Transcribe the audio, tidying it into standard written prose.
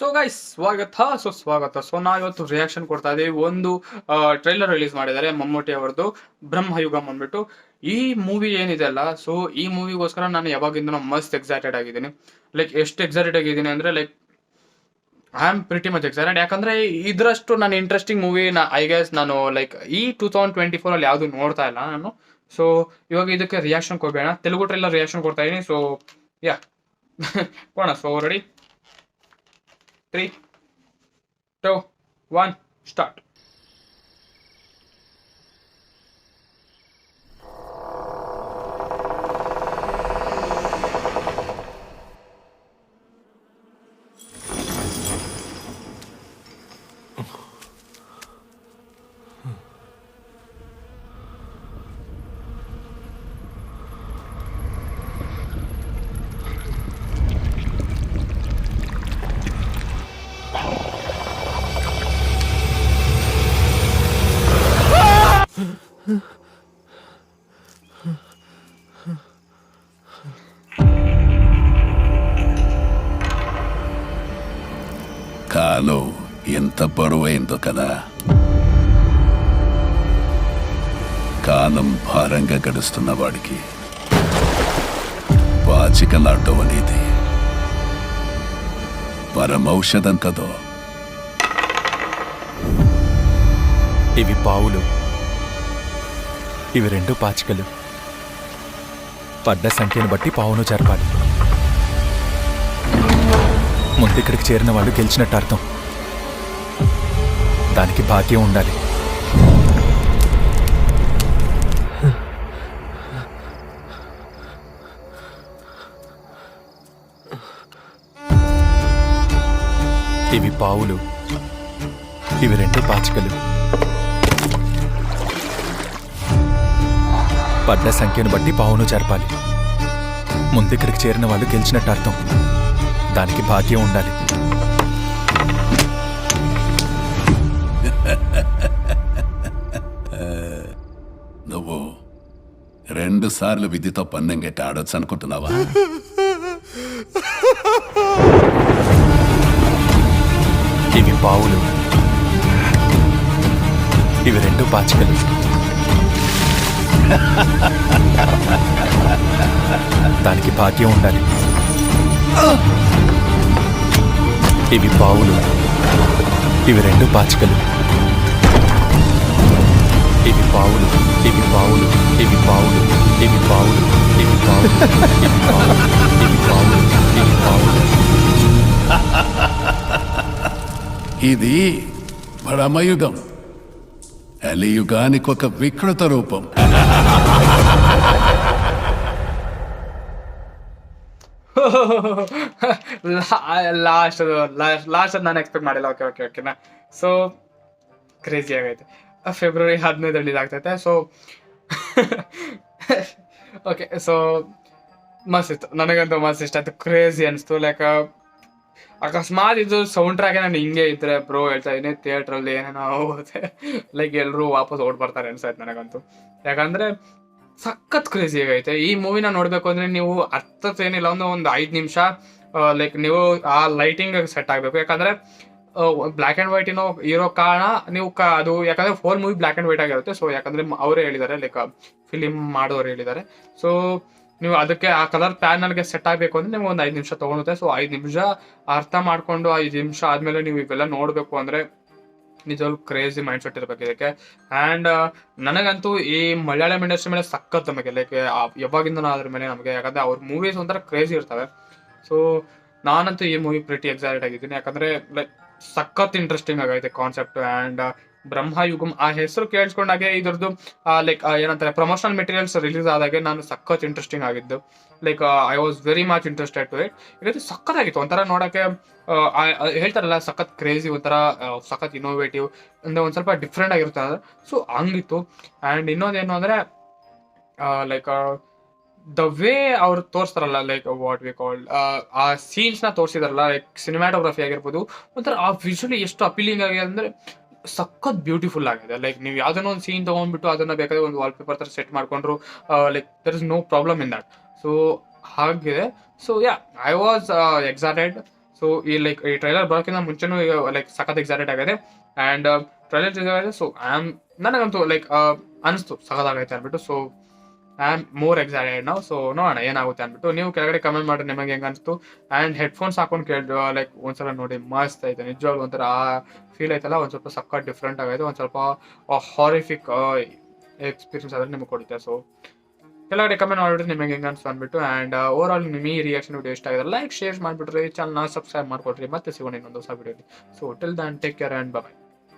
So guys ಸ್ವಾಗತ. So ನಾ ಇವತ್ತು ರಿಯಾಕ್ಷನ್ ಕೊಡ್ತಾ ಇದೀವಿ. ಒಂದು ಟ್ರೈಲರ್ ರಿಲೀಸ್ ಮಾಡಿದ್ದಾರೆ ಮಮ್ಮೂಟಿ ಅವರದು, ಬ್ರಹ್ಮಯುಗಂ ಅಂದ್ಬಿಟ್ಟು. ಈ ಮೂವಿ ಏನಿದೆ ಅಲ್ಲ, ಸೊ ಈ ಮೂವಿಗೋಸ್ಕರ ನಾನು ಯಾವಾಗಿಂದ ಮಸ್ತ್ ಎಕ್ಸೈಟೆಡ್ ಆಗಿದ್ದೀನಿ. ಲೈಕ್ ಎಷ್ಟು ಎಕ್ಸೈಟೆಡ್ ಆಗಿದ್ದೀನಿ ಅಂದ್ರೆ like I am pretty much excited. ಯಾಕಂದ್ರೆ ಇದ್ರಷ್ಟು ನಾನು ಇಂಟ್ರೆಸ್ಟಿಂಗ್ ಮೂವಿ ಐ ಗೆಸ್ ನಾನು ಲೈಕ್ ಈ 2024 ಅಲ್ಲಿ ಯಾವ್ದು ನೋಡ್ತಾ ಇಲ್ಲ ನಾನು. ಸೊ ಇವಾಗ ಇದಕ್ಕೆ ರಿಯಾಕ್ಷನ್ ಕೊಡಬೇಡ, ತೆಲುಗು ಟ್ರೈಲರ್ ರಿಯಾಕ್ಷನ್ ಕೊಡ್ತಾ ಇದೀನಿ. ಸೊ ಯಾ ಕೊಡೋಣ. So ready, 3, 2, 1, start. కాలం ఎంత బరువైందో కదా. కాలం భారంగా గడుస్తున్న వాడికి పాచికలాడటం అనేది పరమౌషధం కదో. ఇవి పావులు, ఇవి 2 పాచికలు. పడ్డ సంఖ్యను బట్టి పావును జరపాలి. ముందిక్కడికి చేరిన వాళ్ళు గెలిచినట్టు అర్థం. దానికి భాగ్యం ఉండాలి. ఇవి పావులు, ఇవి 2 పాచికలు. పడ్డ సంఖ్యను బట్టి పావును జరపాలి. ముందిక్కడికి చేరిన వాళ్ళు గెలిచినట్టు అర్థం. దానికి భాగ్యం ఉండాలి. నువ్వు 2 సార్లు విధితో పందెం గట్టి ఆడొచ్చు అనుకుంటున్నావా? ఇవి పావులు, ఇవి 2 పాచికలు. దానికి భాగ్యం ఉండాలి. ఇవి పావులు, ఇవి 2 పాచికలు. ఇవి పావులు, ఇవి పావులు, ఇవి పావులు, ఇవి పావులు, ఇవి పావులు, ఇవి పావులు, ఇవి పావులు, ఇవి పావులు. ఇది పరమయుగం, కలియుగానికి ఒక వికృత రూపం. ಲಾಸ್ಟ್ ನಾನು ಎಕ್ಸ್ಪೆಕ್ಟ್ ಮಾಡಿಲ್ಲ. ಓಕೆನಾ. ಸೊ ಕ್ರೇಜಿ ಆಗೈತೆ. ಫೆಬ್ರವರಿ 15 ರಿಲೀಸ್ ಆಗ್ತೈತೆ. ಸೊ ಓಕೆ, ಸೊ ಮಸ್ತ್ ಇತ್ತು, ನನಗಂತೂ ಮಸ್ತ್ ಇಷ್ಟ ಆಯ್ತು. ಕ್ರೇಜಿ ಅನಿಸ್ತು. ಲೈಕ್ ಅಕಸ್ಮಾತ್ ಇದು ಸೌಂಡ್ ಟ್ರ್ಯಾಕ್ ನಾನು ಹಿಂಗೆ ಇದ್ರೆ ಬ್ರೋ ಹೇಳ್ತಾ ಇದೀನಿ, ಥಿಯೇಟ್ರಲ್ಲಿ ಏನೇನೋ ಹೋಗುತ್ತೆ. ಲೈಕ್ ಎಲ್ಲರೂ ವಾಪಸ್ ಓಡ್ ಬರ್ತಾರೆ ಅನ್ಸಾಯ್ತು ನನಗಂತೂ. ಯಾಕಂದ್ರೆ ಸಖತ್ ಕ್ರೇಜಿ ಆಗೈತೆ. ಈ ಮೂವಿನ ನೋಡ್ಬೇಕು ಅಂದ್ರೆ ನೀವು ಏನಿಲ್ಲ ಒಂದು 5 ನಿಮಿಷ ಲೈಕ್ ನೀವು ಆ ಲೈಟಿಂಗ್ ಸೆಟ್ ಆಗ್ಬೇಕು. ಯಾಕಂದ್ರೆ ಬ್ಲ್ಯಾಕ್ ಅಂಡ್ ವೈಟ್ ಇರೋ ಕಾರಣ ನೀವು ಅದು ಯಾಕಂದ್ರೆ whole movie black and white ಆಗಿರುತ್ತೆ. ಸೊ ಯಾಕಂದ್ರೆ ಅವರೇ ಹೇಳಿದ್ದಾರೆ, ಲೈಕ್ ಫಿಲಿಮ್ ಮಾಡೋರು ಹೇಳಿದ್ದಾರೆ. ಸೊ ನೀವು ಅದಕ್ಕೆ ಆ ಕಲರ್ ಪ್ಯಾನಲ್ಗೆ ಸೆಟ್ ಆಗಬೇಕು ಅಂದ್ರೆ ನಿಮ್ಗೆ ಒಂದು 5 ನಿಮಿಷ ತಗೊಳುತ್ತೆ. ಸೊ 5 ನಿಮಿಷ ಅರ್ಥ ಮಾಡ್ಕೊಂಡು 5 ನಿಮಿಷ ಆದ್ಮೇಲೆ ನೀವು ಇವೆಲ್ಲ ನೋಡ್ಬೇಕು ಅಂದ್ರೆ ನಿಜವಾಗ್ಲೂ ಕ್ರೇಜಿ ಮೈಂಡ್ ಸೆಟ್ ಇರ್ಬೇಕು ಇದಕ್ಕೆ. ಆ್ಯಂಡ್ ನನಗಂತೂ ಈ ಮಲಯಾಳಂ ಇಂಡಸ್ಟ್ರಿ ಮೇಲೆ ಸಖತ್ ನಮಗೆ ಲೈಕ್ ಯಾವಾಗಿಂದ ಅದ್ರ ಮೇಲೆ ನಮಗೆ, ಯಾಕಂದ್ರೆ ಅವ್ರ ಮೂವೀಸ್ ಒಂಥರ ಕ್ರೇಜಿ ಇರ್ತವೆ. ಸೊ ನಾನಂತೂ ಈ ಮೂವಿ ಪ್ರಿಟಿ ಎಕ್ಸೈಟೆಡ್ ಆಗಿದ್ದೀನಿ. ಯಾಕಂದ್ರೆ ಲೈಕ್ ಸಖತ್ ಇಂಟ್ರೆಸ್ಟಿಂಗ್ ಆಗೈತೆ ಕಾನ್ಸೆಪ್ಟ್. ಆ್ಯಂಡ್ ಬ್ರಹ್ಮಯುಗಂ ಆ ಹೆಸರು ಕೇಳಿಸ್ಕೊಂಡಾಗೆ ಇದ್ರದ್ದು ಲೈಕ್ ಏನಂತಾರೆ ಪ್ರಮೋಷನಲ್ ಮೆಟೀರಿಯಲ್ಸ್ ರಿಲೀಸ್ ಆದಾಗೆ ನಾನು ಸಖತ್ ಇಂಟ್ರೆಸ್ಟಿಂಗ್ ಆಗಿದ್ದು. Like I was very much interested to it. ಇದಕ್ಕೆ ಸಖತ್ತಾಗಿತ್ತು ಒಂಥರ ನೋಡೋಕ್ಕೆ. ಹೇಳ್ತಾರಲ್ಲ ಸಖತ್ ಕ್ರೇಜಿ, ಒಂಥರ ಸಖತ್ ಇನೋವೇಟಿವ್ ಅಂದ್ರೆ ಒಂದು ಸ್ವಲ್ಪ ಡಿಫ್ರೆಂಟ್ ಆಗಿರುತ್ತೆ. ಸೊ ಹಂಗಿತ್ತು. ಆ್ಯಂಡ್ ಇನ್ನೊಂದೇನು ಅಂದರೆ ಲೈಕ್ ದ ವೇ ಅವ್ರು ತೋರಿಸ್ತಾರಲ್ಲ, ಲೈಕ್ ವಾಟ್ ವಿ ಕಾಲ್ಡ್ ಆ ಸೀನ್ಸ್ನ ತೋರಿಸಿದಾರಲ್ಲ, ಲೈಕ್ ಸಿನಿಮಾಟೋಗ್ರಫಿ ಆಗಿರ್ಬೋದು, ಒಂಥರ ಆ ವಿಜುವಲಿ ಎಷ್ಟು ಅಪೀಲಿಂಗ್ ಆಗಿದೆ ಅಂದರೆ ಸಖತ್ ಬ್ಯೂಟಿಫುಲ್ ಆಗಿದೆ. ಲೈಕ್ ನೀವು ಯಾವ್ದನ್ನೋ ಒಂದು ಸೀನ್ ತಗೊಂಡ್ಬಿಟ್ಟು ಅದನ್ನ ಬೇಕಾದ್ರೆ ಒಂದು ವಾಲ್ ಪೇಪರ್ ತರ ಸೆಟ್ ಮಾಡ್ಕೊಂಡ್ರು, like there is no problem in that. So ಹಾಗಿದೆ. So yeah, I was excited. So ಈ ಟ್ರೈಲರ್ ಬರೋಕ್ಕಿಂತ ಮುಂಚೆನೂ ಲೈಕ್ ಸಖತ್ ಎಕ್ಸೈಟೆಡ್ ಆಗಿದೆ. ಆ್ಯಂಡ್ ಟ್ರೈಲರ್ ಇದೆ. ಸೊ ನನಗಂತೂ ಅನಿಸ್ತು ಸಖತ್ತಾಗೈತೆ ಅಂದ್ಬಿಟ್ಟು. So I am more excited ನಾವು. ಸೊ ನೋಡೋಣ ಏನಾಗುತ್ತೆ ಅಂದ್ಬಿಟ್ಟು. ನೀವು ಕೆಳಗಡೆ ಕಮೆಂಟ್ ಮಾಡಿ ನಿಮಗೆ ಹೆಂಗೆ ಅನಿಸ್ತು. ಆ್ಯಂಡ್ ಹೆಡ್ಫೋನ್ಸ್ ಹಾಕೊಂಡು ಒಂದ್ಸಲ ನೋಡಿ, ಮಸ್ತ್ ಐತೆ ನಿಜವಾಗ್ಲೂ. ಒಂಥರ ಆ ಫೀಲ್ ಐತಲ್ಲ, ಒಂದು ಸ್ವಲ್ಪ ಸಕ್ಕ ಡಿಫ್ರೆಂಟ್ ಆಗೈತೆ, ಒಂದು ಸ್ವಲ್ಪ ಹಾರಿಫಿಕ್ ಎಕ್ಸ್ಪೀರಿಯನ್ಸ್ ಆದರೆ ನಿಮಗೆ ಕೊಡುತ್ತೆ. ಸೊ ಕೆಳಗಡೆ ಕಮೆಂಟ್ ಮಾಡಿಬಿಟ್ರೆ ನಿಮಗೆ ಹೆಂಗೆ ಅನಿಸ್ತು ಅಂದ್ಬಿಟ್ಟು. ಆ್ಯಂಡ್ ಓವರ್ ಆಲ್ ನಿಮಗೆ ಈ ರಿಯಾಕ್ಷನ್ ವಿಡಿಯೋ ಇಷ್ಟ ಆಗಿದೆ ಲೈಕ್ ಶೇರ್ ಮಾಡಿಬಿಟ್ರಿ, ಚಾನಲ್ನ ಸಬ್ಸ್ಕ್ರೈಬ್ ಮಾಡ್ಕೊಡ್ರಿ. ಮತ್ತೆ ಸಿಗೋಣ ಇನ್ನೊಂದು ಹೊಸ ವಿಡಿಯೋಲಿ. So till then take care and bye.